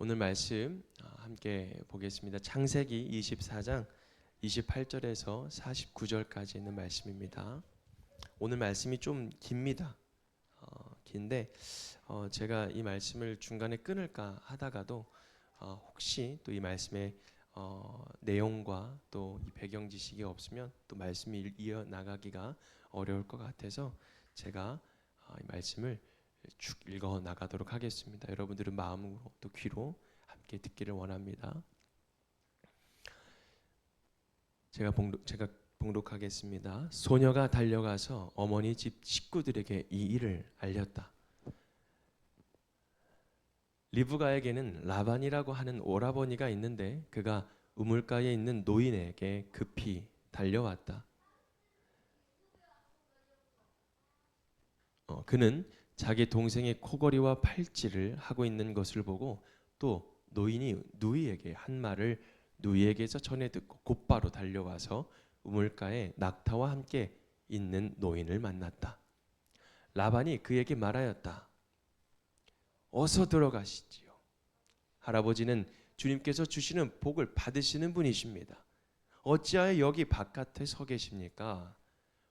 오늘 말씀 함께 보겠습니다. 창세기 24장 28절에서 49절까지 있는 말씀입니다. 오늘 말씀이 좀 깁니다. 긴데 제가 이 말씀을 중간에 끊을까 하다가도 혹시 또 이 말씀의 내용과 또 이 배경 지식이 없으면 또 말씀이 이어나가기가 어려울 것 같아서 제가 이 말씀을 쭉 읽어 나가도록 하겠습니다. 여러분들은 마음으로 또 귀로 함께 듣기를 원합니다. 제가 봉독하겠습니다. 소녀가 달려가서 어머니 집 식구들에게 이 일을 알렸다. 리브가에게는 라반이라고 하는 오라버니가 있는데 그가 우물가에 있는 노인에게 급히 달려왔다. 그는 자기 동생의 코걸이와 팔찌를 하고 있는 것을 보고 또 노인이 누이에게 한 말을 누이에게서 전해 듣고 곧바로 달려와서 우물가에 낙타와 함께 있는 노인을 만났다. 라반이 그에게 말하였다. 어서 들어가시지요. 할아버지는 주님께서 주시는 복을 받으시는 분이십니다. 어찌하여 여기 바깥에 서 계십니까?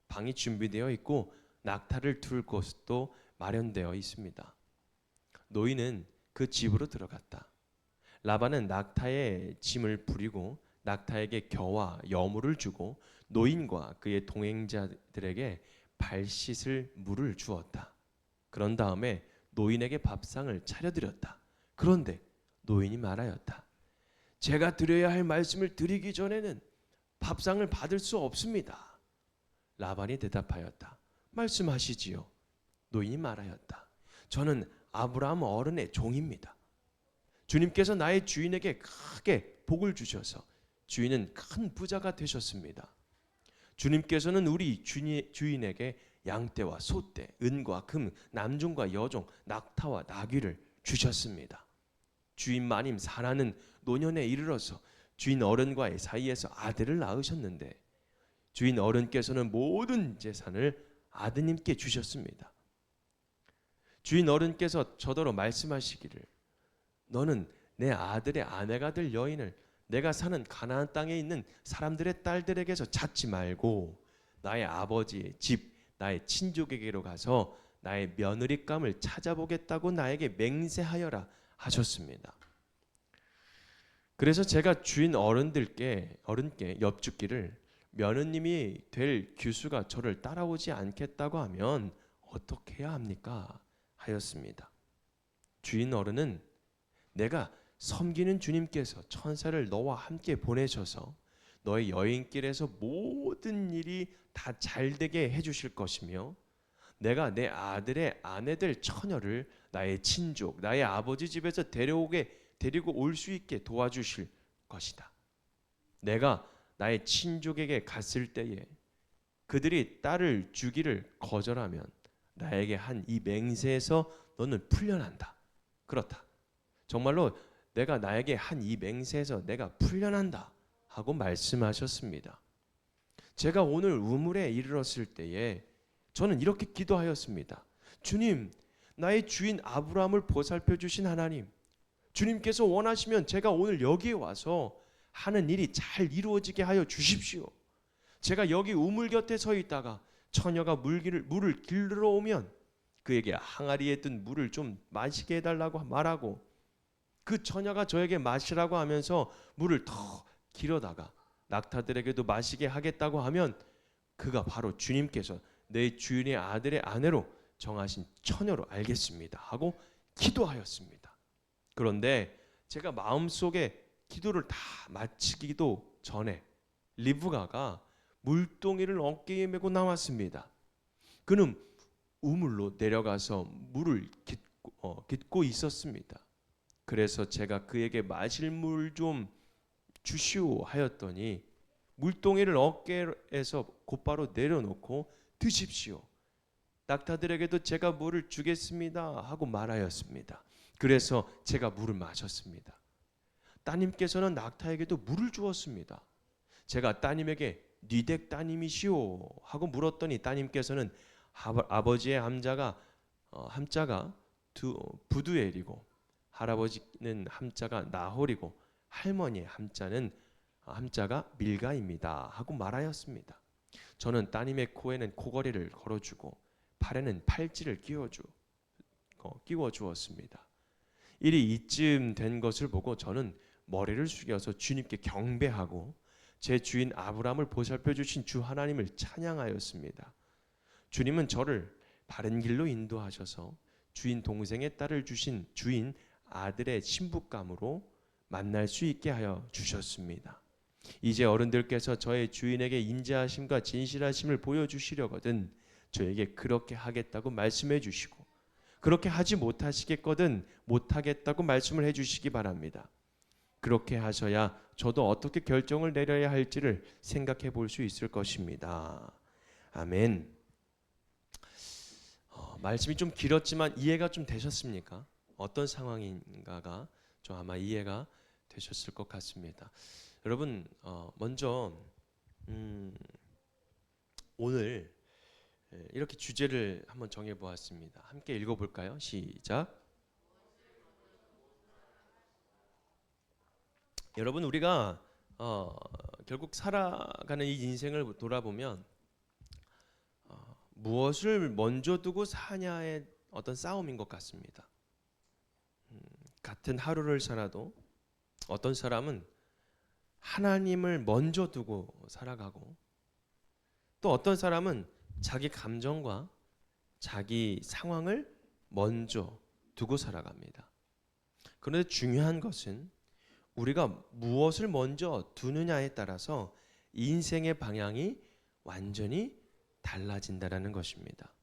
방이 준비되어 있고 낙타를 둘 곳도 마련되어 있습니다. 노인은 그 집으로 들어갔다. 라반은 낙타에 짐을 부리고 낙타에게 겨와 여물을 주고 노인과 그의 동행자들에게 발 씻을 물을 주었다. 그런 다음에 노인에게 밥상을 차려드렸다. 그런데 노인이 말하였다. 제가 드려야 할 말씀을 드리기 전에는 밥상을 받을 수 없습니다. 라반이 대답하였다. 말씀하시지요. 노인이 말하였다. 저는 아브라함 어른의 종입니다. 주님께서 나의 주인에게 크게 복을 주셔서 주인은 큰 부자가 되셨습니다. 주님께서는 우리 주인에게 양떼와 소떼, 은과 금, 남종과 여종, 낙타와 나귀를 주셨습니다. 주인 마님 사라는 노년에 이르러서 주인 어른과의 사이에서 아들을 낳으셨는데 주인 어른께서는 모든 재산을 아드님께 주셨습니다. 주인 어른께서 저더러 말씀하시기를 너는 내 아들의 아내가 될 여인을 내가 사는 가나안 땅에 있는 사람들의 딸들에게서 찾지 말고 나의 아버지의 집, 나의 친족에게로 가서 나의 며느리감을 찾아보겠다고 나에게 맹세하여라 하셨습니다. 그래서 제가 주인 어른께 엽죽기를 며느님이 될 규수가 저를 따라오지 않겠다고 하면 어떻게 해야 합니까? 하였습니다. 주인 어른은 내가 섬기는 주님께서 천사를 너와 함께 보내셔서 너의 여행길에서 모든 일이 다 잘되게 해주실 것이며 내가 내 아들의 아내들 처녀를 나의 친족, 나의 아버지 집에서 데리고 올 수 있게 도와주실 것이다. 내가 나의 친족에게 갔을 때에 그들이 딸을 주기를 거절하면 나에게 한 이 맹세에서 너는 풀려난다. 그렇다. 정말로 내가 나에게 한 이 맹세에서 내가 풀려난다 하고 말씀하셨습니다. 제가 오늘 우물에 이르렀을 때에 저는 이렇게 기도하였습니다. 주님, 나의 주인 아브라함을 보살펴 주신 하나님, 주님께서 원하시면 제가 오늘 여기에 와서 하는 일이 잘 이루어지게 하여 주십시오. 제가 여기 우물 곁에 서 있다가 처녀가 물을 길러 오면 그에게 항아리에 든 물을 좀 마시게 해달라고 말하고 그 처녀가 저에게 마시라고 하면서 물을 더 길어다가 낙타들에게도 마시게 하겠다고 하면 그가 바로 주님께서 내 주인의 아들의 아내로 정하신 처녀로 알겠습니다 하고 기도하였습니다. 그런데 제가 마음속에 기도를 다 마치기도 전에 리브가가 물동이를 어깨에 메고 나왔습니다. 그는 우물로 내려가서 물을 깃고 있었습니다. 그래서 제가 그에게 마실 물 좀 주시오 하였더니 물동이를 어깨에서 곧바로 내려놓고 드십시오. 낙타들에게도 제가 물을 주겠습니다 하고 말하였습니다. 그래서 제가 물을 마셨습니다. 따님께서는 낙타에게도 물을 주었습니다. 제가 따님에게 니댁 따님이시오 하고 물었더니 따님께서는 아버지의 함자가 부두엘이고 할아버지는 함자가 나홀이고 할머니의 함자가 밀가입니다 하고 말하였습니다. 저는 따님의 코에는 코걸이를 걸어주고 팔에는 팔찌를 끼워 주었습니다. 일이 이쯤 된 것을 보고 저는 머리를 숙여서 주님께 경배하고 제 주인 아브라함을 보살펴 주신 주 하나님을 찬양하였습니다. 주님은 저를 바른 길로 인도하셔서 주인 동생의 딸을 주신 주인 아들의 신부감으로 만날 수 있게 하여 주셨습니다. 이제 어른들께서 저의 주인에게 인자하심과 진실하심을 보여주시려거든 저에게 그렇게 하겠다고 말씀해 주시고 그렇게 하지 못하시겠거든 못하겠다고 말씀을 해주시기 바랍니다. 그렇게 하셔야 저도 어떻게 결정을 내려야 할지를 생각해 볼 수 있을 것입니다. 아멘. 말씀이 좀 길었지만 이해가 좀 되셨습니까? 어떤 상황인가가 좀 아마 이해가 되셨을 것 같습니다. 여러분 먼저 오늘 이렇게 주제를 한번 정해보았습니다. 함께 읽어볼까요? 시작. 여러분 우리가 결국 살아가는 이 인생을 돌아보면 무엇을 먼저 두고 사냐의 어떤 싸움인 것 같습니다. 같은 하루를 살아도 어떤 사람은 하나님을 먼저 두고 살아가고 또 어떤 사람은 자기 감정과 자기 상황을 먼저 두고 살아갑니다. 그런데 중요한 것은 우리가 무엇을 먼저 두느냐에 따라서 인생의 방향이 완전히 달라진다라는 것입니다.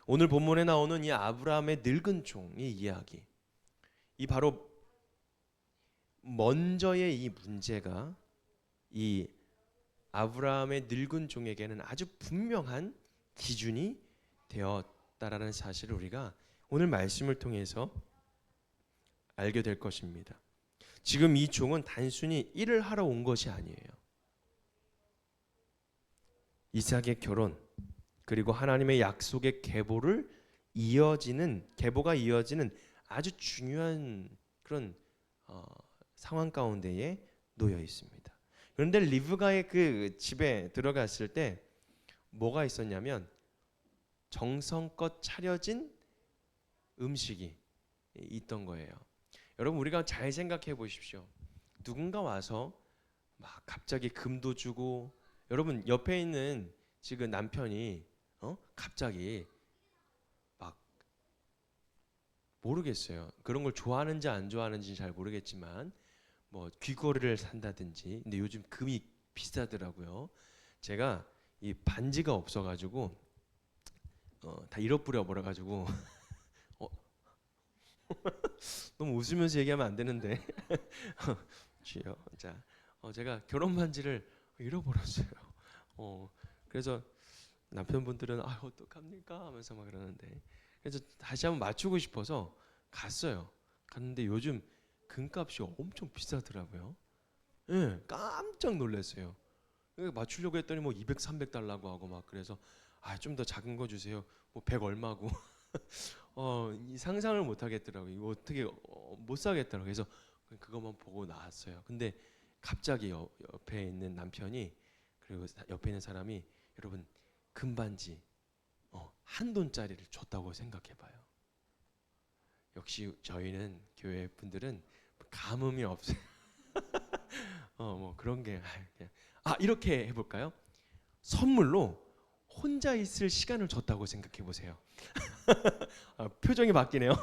오늘 본문에 나오는 이 아브라함의 늙은 종의 이야기, 이 바로 먼저의 이 문제가 이 아브라함의 늙은 종에게는 아주 분명한 기준이 되었다라는 사실을 우리가 오늘 말씀을 통해서 알게 될 것입니다. 지금 이 종은 단순히 일을 하러 온 것이 아니에요. 이삭의 결혼 그리고 하나님의 약속의 계보가 이어지는 아주 중요한 그런 상황 가운데에 놓여 있습니다. 그런데 리브가의 그 집에 들어갔을 때 뭐가 있었냐면 정성껏 차려진 음식이 있던 거예요. 여러분 우리가 잘 생각해 보십시오. 누군가 와서 막 갑자기 금도 주고 여러분 옆에 있는 지금 남편이 갑자기 막 모르겠어요. 그런 걸 좋아하는지 안 좋아하는지 잘 모르겠지만 뭐 귀걸이를 산다든지 근데 요즘 금이 비싸더라고요. 제가 이 반지가 없어가지고 다 잃어버려 버려가지고 너무 웃으면서 얘기하면 안 되는데 주여 자 제가 결혼 반지를 잃어버렸어요. 그래서 남편분들은 어떡합니까 하면서 막 그러는데 그래서 다시 한번 맞추고 싶어서 갔는데 요즘 금값이 엄청 비싸더라고요. 예, 깜짝 놀랐어요. 맞추려고 했더니 뭐 200, 300달러고 하고 막 그래서 좀 더 작은 거 주세요. 뭐 100 얼마고 이 상상을 못 하겠더라고요. 이거 어떻게 못 사겠더라고요. 그래서 그것만 보고 나왔어요. 근데 갑자기 옆에 있는 남편이 그리고 옆에 있는 사람이 여러분 금반지 $1을 줬다고 생각해봐요. 역시 저희는 교회 분들은 감흥이 없어요. 뭐 그런 게 이렇게 해볼까요? 선물로 혼자 있을 시간을 줬다고 생각해 보세요. 표정이 바뀌네요.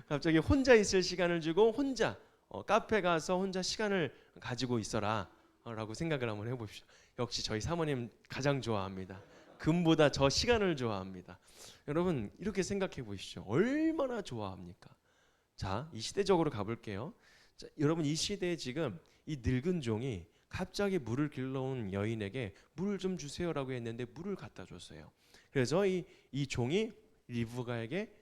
갑자기 혼자 있을 시간을 주고 혼자 카페 가서 혼자 시간을 가지고 있어라 라고 생각을 한번 해봅시다. 역시 저희 사모님 가장 좋아합니다. 금보다 저 시간을 좋아합니다. 여러분 이렇게 생각해 보시죠. 얼마나 좋아합니까? 자, 이 시대적으로 가볼게요. 자, 여러분 이 시대에 지금 이 늙은 종이 갑자기 물을 길러온 여인에게 물을 좀 주세요라고 했는데 물을 갖다 줬어요. 그래서 이 종이 리브가에게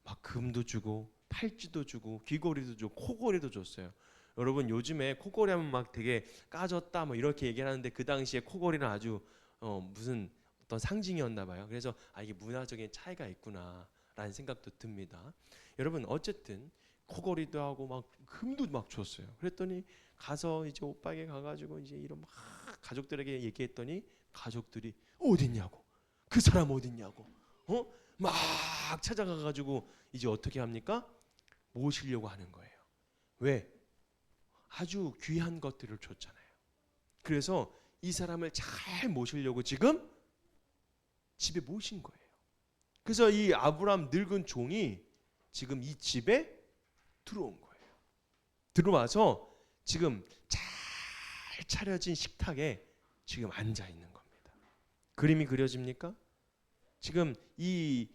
막 금도 주고 팔찌도 주고 귀걸이도 주고 코걸이도 줬어요. 여러분 요즘에 코걸이 하면 막 되게 까졌다 뭐 이렇게 얘기하는데 그 당시에 코걸이는 아주 무슨 어떤 상징이었나 봐요. 그래서 이게 문화적인 차이가 있구나 라는 생각도 듭니다. 여러분 어쨌든 코골이도 하고 막 흠도 막 줬어요. 그랬더니 가서 이제 오빠에게 가가지고 이제 이런 막 가족들에게 얘기했더니 가족들이 어딨냐고, 그 사람 어딨냐고, 막 찾아가가지고 이제 어떻게 합니까? 모시려고 하는 거예요. 왜? 아주 귀한 것들을 줬잖아요. 그래서 이 사람을 잘 모시려고 지금 집에 모신 거예요. 그래서 이 아브라함 늙은 종이 지금 이 집에 들어온 거예요. 들어와서 지금 잘 차려진 식탁에 지금 앉아 있는 겁니다. 그림이 그려집니까? 지금 이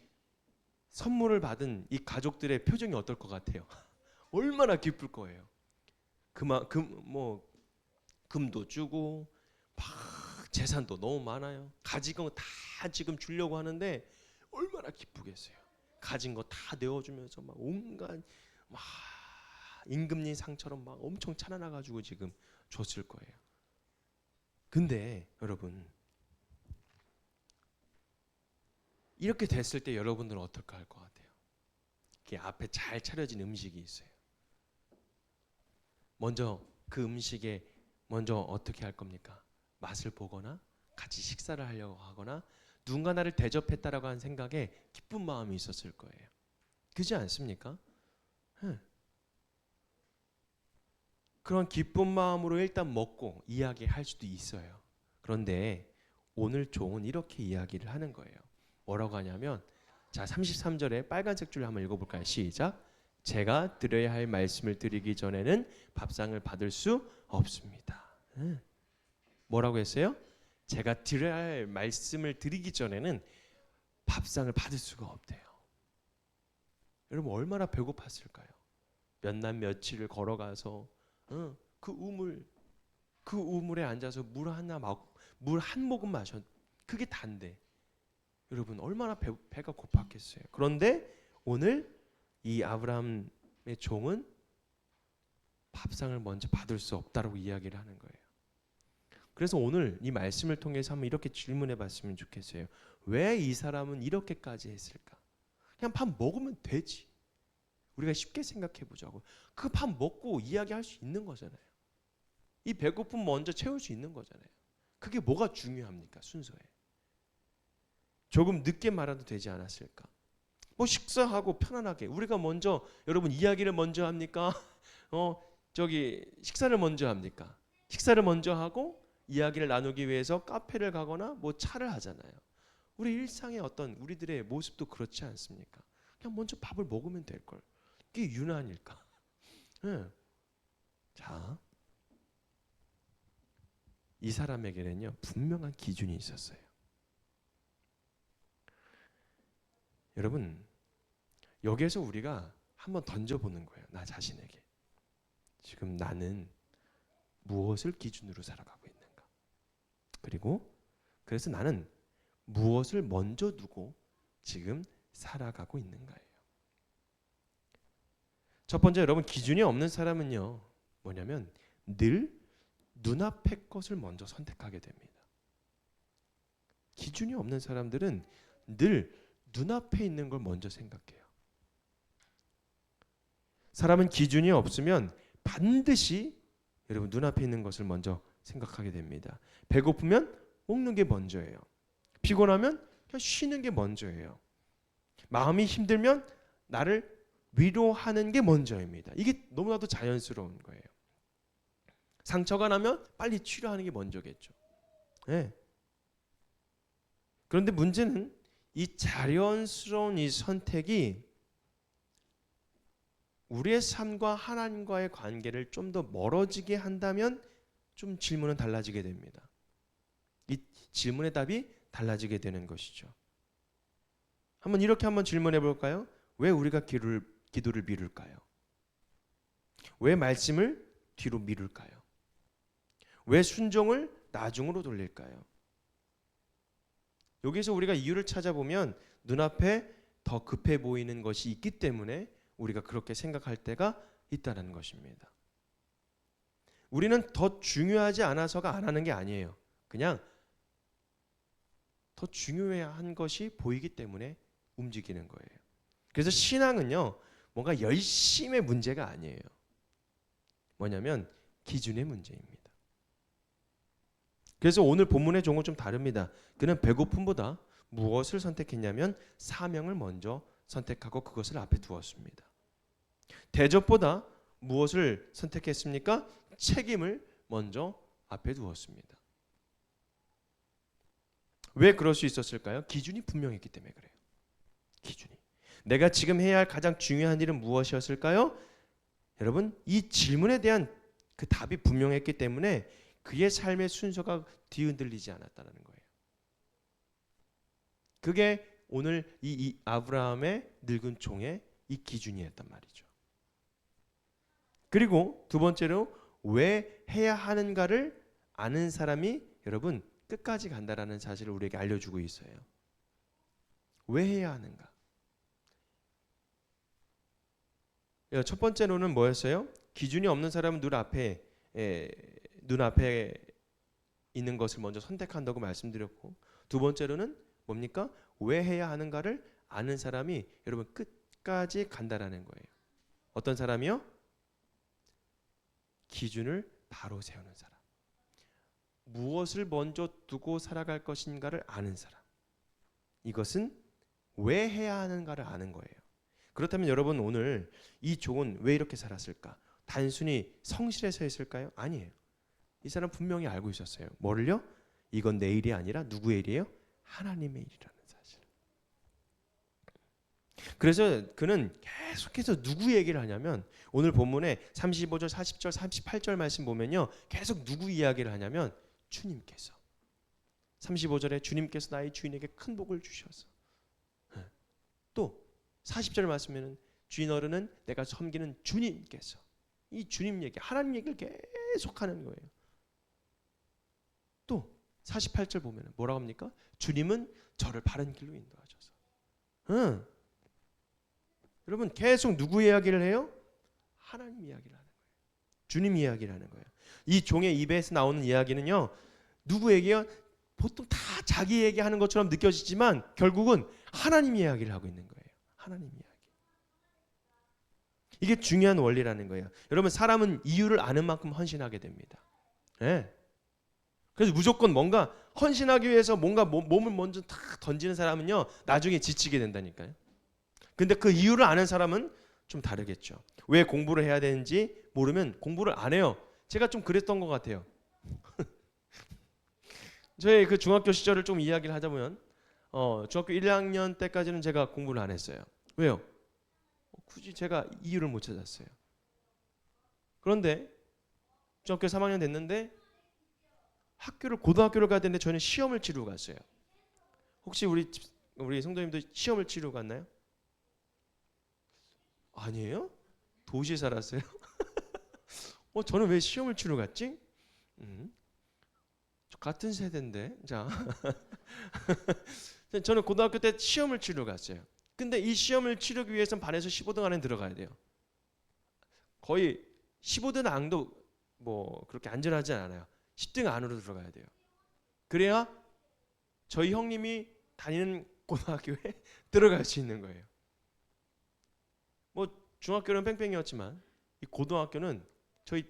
선물을 받은 이 가족들의 표정이 어떨 것 같아요? 얼마나 기쁠 거예요. 금도 주고 막 재산도 너무 많아요. 가진 거 다 지금 주려고 하는데 얼마나 기쁘겠어요. 가진 거 다 내어주면서 막 온갖 막 임금님 상처럼 막 엄청 차려놔가지고 지금 줬을 거예요. 근데 여러분 이렇게 됐을 때 여러분들은 어떨까 할 것 같아요. 이렇게 앞에 잘 차려진 음식이 있어요. 먼저 그 음식에 먼저 어떻게 할 겁니까? 맛을 보거나 같이 식사를 하려고 하거나 누군가 나를 대접했다라고 하는 생각에 기쁜 마음이 있었을 거예요. 그렇지 않습니까? 그런 기쁜 마음으로 일단 먹고 이야기할 수도 있어요. 그런데 오늘 종은 이렇게 이야기를 하는 거예요. 뭐라고 하냐면 자 33절에 빨간색 줄 한번 읽어볼까요? 시작. 제가 드려야 할 말씀을 드리기 전에는 밥상을 받을 수 없습니다. 뭐라고 했어요? 제가 드려야 할 말씀을 드리기 전에는 밥상을 받을 수가 없대요. 여러분 얼마나 배고팠을까요? 몇 날 며칠을 걸어가서 그 우물에 앉아서 물 한 모금 마셨. 그게 단데 여러분 얼마나 배가 고팠겠어요. 그런데 오늘 이 아브라함의 종은 밥상을 먼저 받을 수 없다라고 이야기를 하는 거예요. 그래서 오늘 이 말씀을 통해서 한번 이렇게 질문해 봤으면 좋겠어요. 왜 이 사람은 이렇게까지 했을까? 그냥 밥 먹으면 되지. 우리가 쉽게 생각해 보자고. 그 밥 먹고 이야기할 수 있는 거잖아요. 이 배고픔 먼저 채울 수 있는 거잖아요. 그게 뭐가 중요합니까? 순서에. 조금 늦게 말아도 되지 않았을까? 뭐 식사하고 편안하게 우리가 먼저 여러분 이야기를 먼저 합니까? 식사를 먼저 합니까? 식사를 먼저 하고 이야기를 나누기 위해서 카페를 가거나 뭐 차를 하잖아요. 우리 일상의 어떤 우리들의 모습도 그렇지 않습니까? 그냥 먼저 밥을 먹으면 될 걸. 이게 유난일까? 자, 이 사람에게는요 분명한 기준이 있었어요. 여러분 여기에서 우리가 한번 던져보는 거예요. 나 자신에게 지금 나는 무엇을 기준으로 살아가고 있는가? 그리고 그래서 나는 무엇을 먼저 두고 지금 살아가고 있는가예요. 첫 번째 여러분 기준이 없는 사람은요 뭐냐면 늘 눈앞의 것을 먼저 선택하게 됩니다. 기준이 없는 사람들은 늘 눈앞에 있는 걸 먼저 생각해요. 사람은 기준이 없으면 반드시 여러분 눈앞에 있는 것을 먼저 생각하게 됩니다. 배고프면 먹는 게 먼저예요. 피곤하면 그냥 쉬는 게 먼저예요. 마음이 힘들면 나를 위로하는 게 먼저입니다. 이게 너무나도 자연스러운 거예요. 상처가 나면 빨리 치료하는 게 먼저겠죠. 네. 그런데 문제는 이 자연스러운 이 선택이 우리의 삶과 하나님과의 관계를 좀 더 멀어지게 한다면 좀 질문은 달라지게 됩니다. 이 질문의 답이 달라지게 되는 것이죠. 한번 이렇게 한번 질문해 볼까요? 왜 우리가 기도를 미룰까요? 왜 말씀을 뒤로 미룰까요? 왜 순종을 나중으로 돌릴까요? 여기서 우리가 이유를 찾아보면 눈앞에 더 급해 보이는 것이 있기 때문에 우리가 그렇게 생각할 때가 있다는 것입니다. 우리는 더 중요하지 않아서가 안 하는 게 아니에요. 그냥 더 중요한 것이 보이기 때문에 움직이는 거예요. 그래서 신앙은요, 뭔가 열심의 문제가 아니에요. 뭐냐면 기준의 문제입니다. 그래서 오늘 본문의 종은 좀 다릅니다. 그는 배고픔보다 무엇을 선택했냐면 사명을 먼저 선택하고 그것을 앞에 두었습니다. 대접보다 무엇을 선택했습니까? 책임을 먼저 앞에 두었습니다. 왜 그럴 수 있었을까요? 기준이 분명했기 때문에 그래요. 기준이. 내가 지금 해야 할 가장 중요한 일은 무엇이었을까요? 여러분, 이 질문에 대한 그 답이 분명했기 때문에 그의 삶의 순서가 뒤흔들리지 않았다는 거예요. 그게 오늘 이 아브라함의 늙은 종의 이 기준이었단 말이죠. 그리고 두 번째로 왜 해야 하는가를 아는 사람이 여러분 끝까지 간다라는 사실을 우리에게 알려주고 있어요. 왜 해야 하는가? 첫 번째로는 뭐였어요? 기준이 없는 사람은 눈앞에 있는 것을 먼저 선택한다고 말씀드렸고, 두 번째로는 뭡니까? 왜 해야 하는가를 아는 사람이 여러분 끝까지 간다라는 거예요. 어떤 사람이요? 기준을 바로 세우는 사람. 무엇을 먼저 두고 살아갈 것인가를 아는 사람. 이것은 왜 해야 하는가를 아는 거예요. 그렇다면 여러분 오늘 이 종은 왜 이렇게 살았을까? 단순히 성실해서 했을까요? 아니에요. 이 사람 분명히 알고 있었어요. 뭐를요? 이건 내 일이 아니라 누구의 일이에요? 하나님의 일이라는 사실. 그래서 그는 계속해서 누구 얘기를 하냐면 오늘 본문에 35절, 40절, 38절 말씀 보면요. 계속 누구 이야기를 하냐면 주님께서. 35절에 주님께서 나의 주인에게 큰 복을 주셔서. 또 40절 말씀에는 주인 어른은 내가 섬기는 주님께서. 이 주님 얘기, 하나님 얘기를 계속하는 거예요. 또 48절 보면 뭐라고 합니까? 주님은 저를 바른 길로 인도하셔서. 여러분 계속 누구 이야기를 해요? 하나님 이야기를 하는 거예요. 주님 이야기를 하는 거예요. 이 종의 입에서 나오는 이야기는요. 누구 얘기요? 보통 다 자기 얘기하는 것처럼 느껴지지만 결국은 하나님 이야기를 하고 있는 거예요. 하나님 이야기. 이게 중요한 원리라는 거예요. 여러분 사람은 이유를 아는 만큼 헌신하게 됩니다. 네. 그래서 무조건 뭔가 헌신하기 위해서 뭔가 몸을 먼저 탁 던지는 사람은요. 나중에 지치게 된다니까요. 근데 그 이유를 아는 사람은 좀 다르겠죠. 왜 공부를 해야 되는지 모르면 공부를 안 해요. 제가 좀 그랬던 것 같아요. 저희 그 중학교 시절을 좀 이야기를 하자 보면 중학교 1학년 때까지는 제가 공부를 안 했어요. 왜요? 굳이 제가 이유를 못 찾았어요. 그런데 중학교 3학년 됐는데 고등학교를 가야 되는데 저는 시험을 치르고 갔어요. 혹시 우리 성도님도 시험을 치르고 갔나요? 아니에요? 도시에 살았어요? 저는 왜 시험을 치러 갔지? 같은 세대인데. 자, 저는 고등학교 때 시험을 치러 갔어요. 근데 이 시험을 치르기 위해서는 반에서 15등 안에 들어가야 돼요. 거의 15등 안도 뭐 그렇게 안전하지 않아요. 10등 안으로 들어가야 돼요. 그래야 저희 형님이 다니는 고등학교에 들어갈 수 있는 거예요. 뭐 중학교는 뺑뺑이었지만 이 고등학교는 저희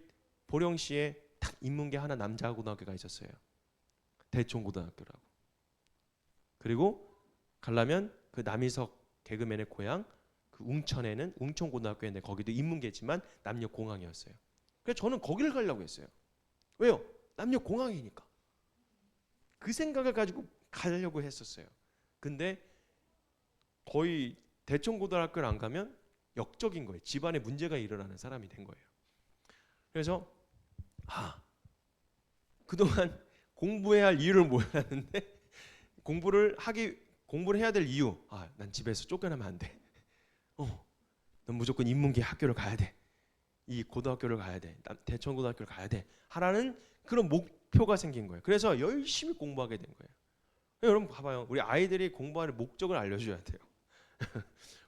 보령시에 딱 인문계 하나 남자 고등학교가 있었어요. 대촌고등학교라고. 그리고 가려면 그 남이석 개그맨의 고향 그 웅천에는 웅천고등학교인데 거기도 인문계지만 남녀 공학이었어요. 그래서 저는 거기를 가려고 했어요. 왜요? 남녀 공학이니까. 그 생각을 가지고 가려고 했었어요. 근데 거의 대촌고등학교를 안 가면 역적인 거예요. 집안에 문제가 일어나는 사람이 된 거예요. 그래서 그동안 공부해야 할 이유를 몰랐는데 공부를 해야 될 이유. 난 집에서 쫓겨나면 안 돼. 넌 무조건 인문계 학교를 가야 돼. 이 고등학교를 가야 돼. 대천고등학교를 가야 돼. 하라는 그런 목표가 생긴 거예요. 그래서 열심히 공부하게 된 거예요. 여러분 봐봐요. 우리 아이들이 공부할 목적을 알려줘야 돼요.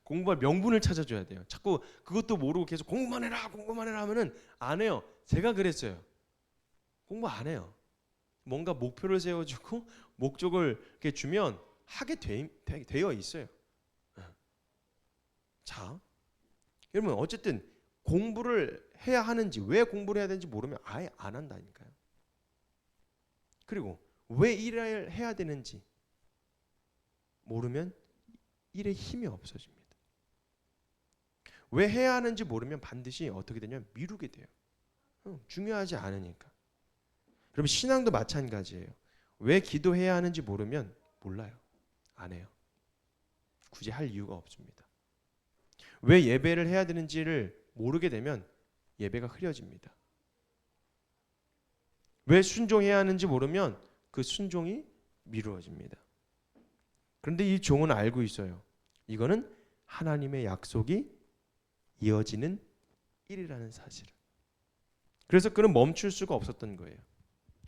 공부할 명분을 찾아줘야 돼요. 자꾸 그것도 모르고 계속 공부만 해라 하면은 안 해요. 제가 그랬어요. 공부 안 해요. 뭔가 목표를 세워주고 목적을 이렇게 주면 하게 되어 있어요. 자, 여러분 어쨌든 공부를 해야 하는지, 왜 공부를 해야 되는지 모르면 아예 안 한다니까요. 그리고 왜 일을 해야 되는지 모르면 일에 힘이 없어집니다. 왜 해야 하는지 모르면 반드시 어떻게 되냐면 미루게 돼요. 중요하지 않으니까. 그럼 신앙도 마찬가지예요. 왜 기도해야 하는지 모르면 몰라요. 안 해요. 굳이 할 이유가 없습니다. 왜 예배를 해야 되는지를 모르게 되면 예배가 흐려집니다. 왜 순종해야 하는지 모르면 그 순종이 미루어집니다. 그런데 이 종은 알고 있어요. 이거는 하나님의 약속이 이어지는 일이라는 사실을. 그래서 그는 멈출 수가 없었던 거예요.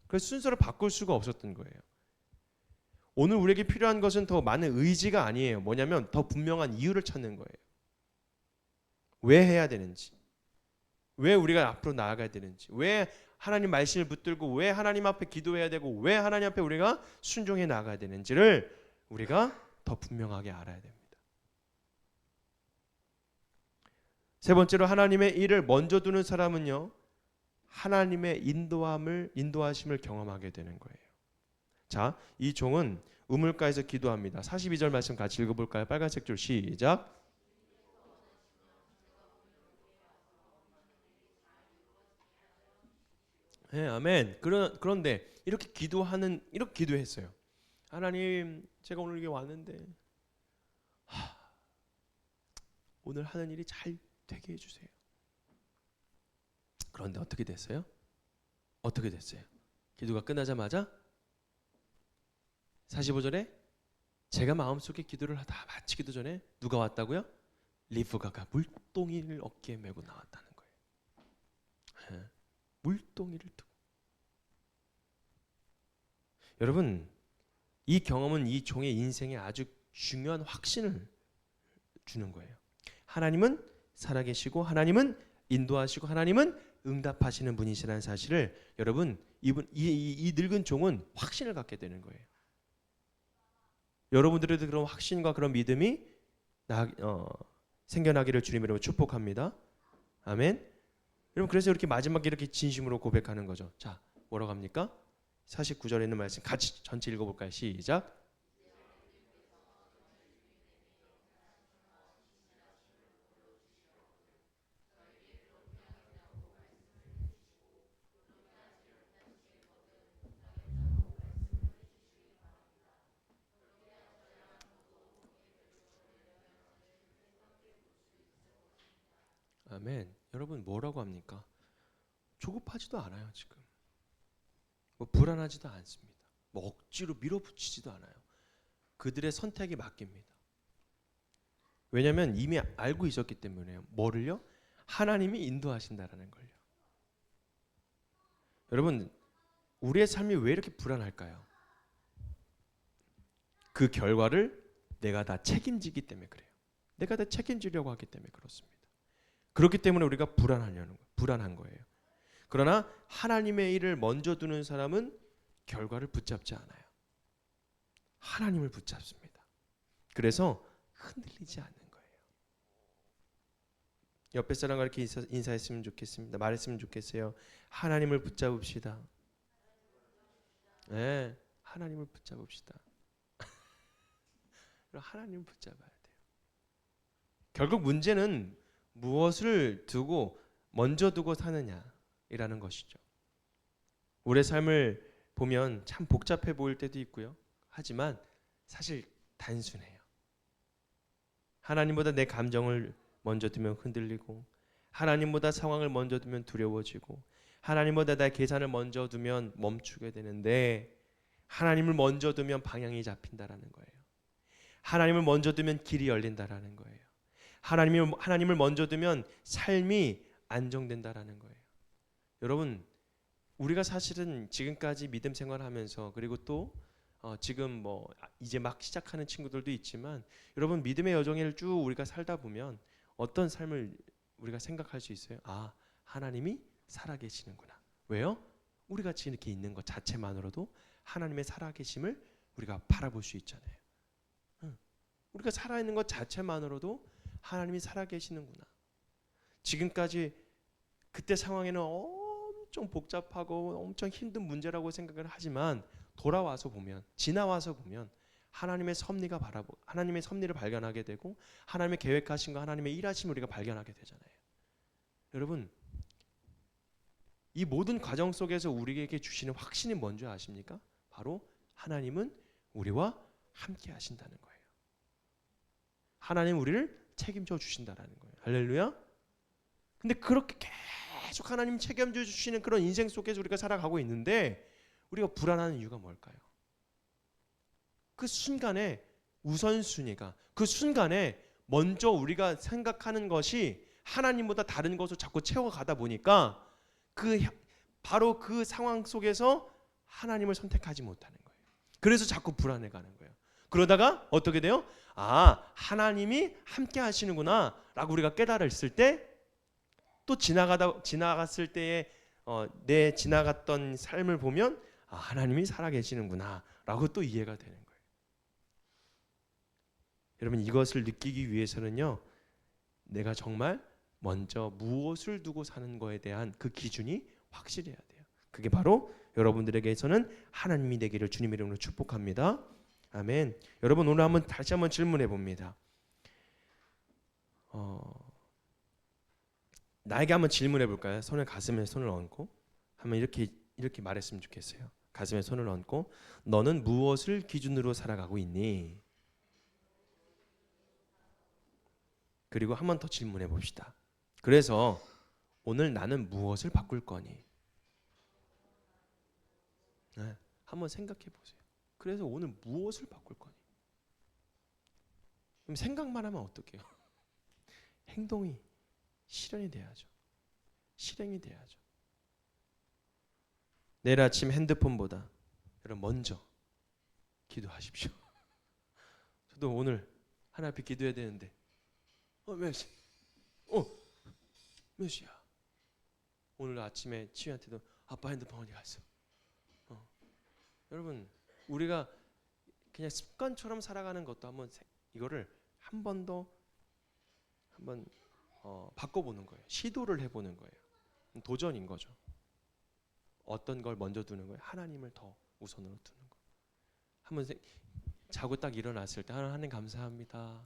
그래서 순서를 바꿀 수가 없었던 거예요. 오늘 우리에게 필요한 것은 더 많은 의지가 아니에요. 뭐냐면 더 분명한 이유를 찾는 거예요. 왜 해야 되는지, 왜 우리가 앞으로 나아가야 되는지, 왜 하나님 말씀을 붙들고 왜 하나님 앞에 기도해야 되고 왜 하나님 앞에 우리가 순종해 나가야 되는지를 우리가 더 분명하게 알아야 됩니다. 세 번째로 하나님의 일을 먼저 두는 사람은요, 하나님의 인도하심을 경험하게 되는 거예요. 자, 이 종은 우물가에서 기도합니다. 42절 말씀 같이 읽어볼까요? 빨간색 줄 시작. 네, 아멘. 그런데 이렇게 기도했어요. 하나님, 제가 오늘 여기 왔는데 오늘 하는 일이 잘 되게 해주세요. 그런데 어떻게 됐어요? 어떻게 됐어요? 기도가 끝나자마자 45절에 제가 마음속에 기도를 다 마치기도 전에 누가 왔다고요? 리브가가 물동이를 어깨에 메고 나왔다는 거예요. 네. 물동이를 두고. 여러분, 이 경험은 이 종의 인생에 아주 중요한 확신을 주는 거예요. 하나님은 살아계시고 하나님은 인도하시고 하나님은 응답하시는 분이시라는 사실을 여러분, 이 늙은 종은 확신을 갖게 되는 거예요. 여러분들에도 그런 확신과 그런 믿음이 생겨나기를 주님으로 축복합니다. 아멘. 여러분, 그래서 이렇게 마지막에 이렇게 진심으로 고백하는 거죠. 자, 뭐라고 합니까? 49절에 있는 말씀 같이 전체 읽어볼까요? 시작. 아멘. 여러분, 뭐라고 합니까? 조급하지도 않아요. 지금 뭐 불안하지도 않습니다. 뭐 억지로 밀어붙이지도 않아요. 그들의 선택에 맡깁니다. 왜냐하면 이미 알고 있었기 때문에요. 뭐를요? 하나님이 인도하신다라는 걸요. 여러분, 우리의 삶이 왜 이렇게 불안할까요? 그 결과를 내가 다 책임지기 때문에 그래요. 내가 다 책임지려고 하기 때문에 그렇습니다. 그렇기 때문에 우리가 불안한 거예요. 그러나 하나님의 일을 먼저 두는 사람은 결과를 붙잡지 않아요. 하나님을 붙잡습니다. 그래서 흔들리지 않는 거예요. 옆에 사람과 이렇게 인사했으면 좋겠습니다. 말했으면 좋겠어요. 하나님을 붙잡읍시다. 네, 하나님을 붙잡읍시다. 하나님을 붙잡아야 돼요. 결국 문제는 무엇을 먼저 두고 사느냐라는 것이죠. 우리의 삶을 보면 참 복잡해 보일 때도 있고요. 하지만 사실 단순해요. 하나님보다 내 감정을 먼저 두면 흔들리고, 하나님보다 상황을 먼저 두면 두려워지고, 하나님보다 내 계산을 먼저 두면 멈추게 되는데, 하나님을 먼저 두면 방향이 잡힌다라는 거예요. 하나님을 먼저 두면 길이 열린다라는 거예요. 하나님을 먼저 두면 삶이 안정된다라는 거예요. 여러분, 우리가 사실은 지금까지 믿음 생활하면서, 그리고 또 지금 이제 막 시작하는 친구들도 있지만, 여러분 믿음의 여정을 쭉 우리가 살다 보면 어떤 삶을 우리가 생각할 수 있어요? 아, 하나님이 살아계시는구나. 왜요? 우리가 지금 이렇게 있는 것 자체만으로도 하나님의 살아계심을 우리가 바라볼 수 있잖아요. 우리가 살아있는 것 자체만으로도 하나님이 살아계시는구나. 지금까지 그때 상황에는 엄청 복잡하고 엄청 힘든 문제라고 생각을 하지만 돌아와서 보면, 지나와서 보면 하나님의 섭리가 하나님의 섭리를 발견하게 되고 하나님의 계획하신 거, 하나님의 일하심을 우리가 발견하게 되잖아요. 여러분, 이 모든 과정 속에서 우리에게 주시는 확신이 뭔지 아십니까? 바로 하나님은 우리와 함께 하신다는 거예요. 하나님 우리를 책임져 주신다라는 거예요. 할렐루야. 근데 그렇게 계속 하나님 책임져 주시는 그런 인생 속에서 우리가 살아가고 있는데 우리가 불안한 이유가 뭘까요? 그 순간에 우선순위가, 그 순간에 먼저 우리가 생각하는 것이 하나님보다 다른 것을 자꾸 채워가다 보니까 바로 그 상황 속에서 하나님을 선택하지 못하는 거예요. 그래서 자꾸 불안해가는 거예요. 그러다가 어떻게 돼요? 아, 하나님이 함께 하시는구나 라고 우리가 깨달았을 때, 또 지나갔을 때에 내 지나갔던 삶을 보면 아, 하나님이 살아계시는구나 라고 또 이해가 되는 거예요. 여러분, 이것을 느끼기 위해서는요, 내가 정말 먼저 무엇을 두고 사는 거에 대한 그 기준이 확실해야 돼요. 그게 바로 여러분들에게서는 하나님이 되기를 주님의 이름으로 축복합니다. 아멘. 여러분, 오늘 다시 한번 질문해 봅니다. 나에게 한번 질문해 볼까요? 가슴에 손을 얹고 한번 이렇게 말했으면 좋겠어요. 가슴에 손을 얹고, 너는 무엇을 기준으로 살아가고 있니? 그리고 한 번 더 질문해 봅시다. 그래서 오늘 나는 무엇을 바꿀 거니? 네, 한번 생각해 보세요. 그래서 오늘 무엇을 바꿀 거니? 그럼 생각만 하면 어떡해요? 행동이 실현이 돼야죠. 실행이 돼야죠. 내일 아침 핸드폰보다 여러분 먼저 기도하십시오. 저도 오늘 하나 앞에 기도해야 되는데 몇 시? 몇 시야? 오늘 아침에 치유한테도 아빠 핸드폰 어디 갔어? 여러분, 우리가 그냥 습관처럼 살아가는 것도 이거를 한 번 더 바꿔보는 거예요. 시도를 해보는 거예요. 도전인 거죠. 어떤 걸 먼저 두는 거예요? 하나님을 더 우선으로 두는 거. 한번 자고 딱 일어났을 때 하나님 감사합니다.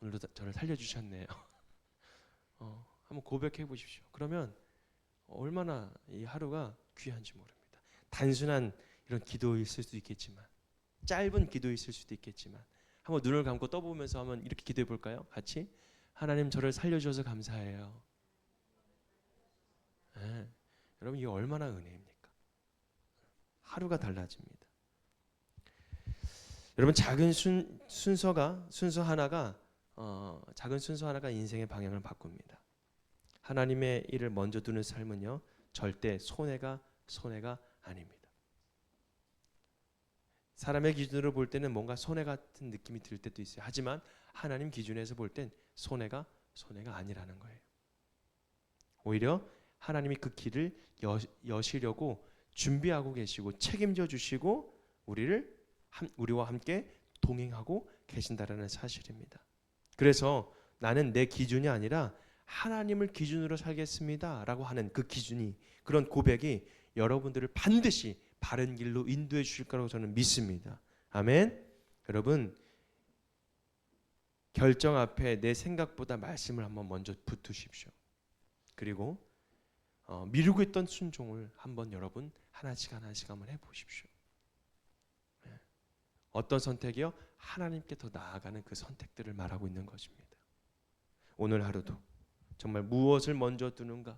오늘도 저를 살려주셨네요. 한번 고백해 보십시오. 그러면 얼마나 이 하루가 귀한지 모릅니다. 단순한 이런 기도일 수도 있겠지만, 짧은 기도일 수도 있겠지만, 한번 눈을 감고 떠보면서 한번 이렇게 기도해 볼까요? 같이. 하나님, 저를 살려주셔서 감사해요. 네. 여러분, 이게 얼마나 은혜입니까? 하루가 달라집니다. 여러분, 작은 순서 하나가 작은 순서 하나가 인생의 방향을 바꿉니다. 하나님의 일을 먼저 두는 삶은요, 절대 손해가 아닙니다. 사람의 기준으로 볼 때는 뭔가 손해 같은 느낌이 들 때도 있어요. 하지만 하나님 기준에서 볼 땐 손해가 아니라는 거예요. 오히려 하나님이 그 길을 여시려고 준비하고 계시고 책임져 주시고 우리와 함께 동행하고 계신다라는 사실입니다. 그래서 나는 내 기준이 아니라 하나님을 기준으로 살겠습니다라고 하는 그 기준이, 그런 고백이 여러분들을 반드시 바른 길로 인도해 주실 거라고 저는 믿습니다. 아멘. 여러분, 결정 앞에 내 생각보다 말씀을 한번 먼저 붙으십시오. 그리고 미루고 있던 순종을 한번 여러분 하나씩 한번 해보십시오. 어떤 선택이요? 하나님께 더 나아가는 그 선택들을 말하고 있는 것입니다. 오늘 하루도 정말 무엇을 먼저 두는가?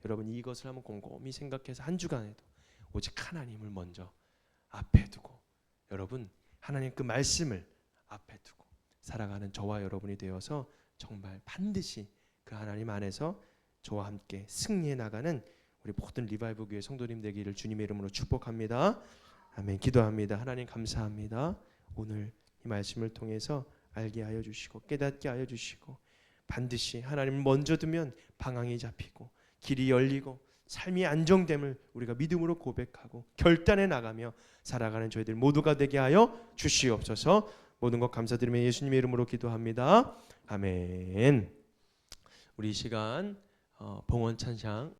여러분, 이것을 한번 곰곰이 생각해서 한 주간에도 오직 하나님을 먼저 앞에 두고, 여러분 하나님 그 말씀을 앞에 두고 살아가는 저와 여러분이 되어서 정말 반드시 그 하나님 안에서 저와 함께 승리해 나가는 우리 모든 리바이브 교회 성도님 되기를 주님의 이름으로 축복합니다. 아멘. 기도합니다. 하나님 감사합니다. 오늘 이 말씀을 통해서 알게 하여 주시고 깨닫게 하여 주시고, 반드시 하나님을 먼저 두면 방향이 잡히고 길이 열리고 삶이 안정됨을 우리가 믿음으로 고백하고 결단해 나가며 살아가는 저희들 모두가 되게 하여 주시옵소서. 모든 것 감사드리며 예수님의 이름으로 기도합니다. 아멘. 우리 이 시간 봉헌 찬양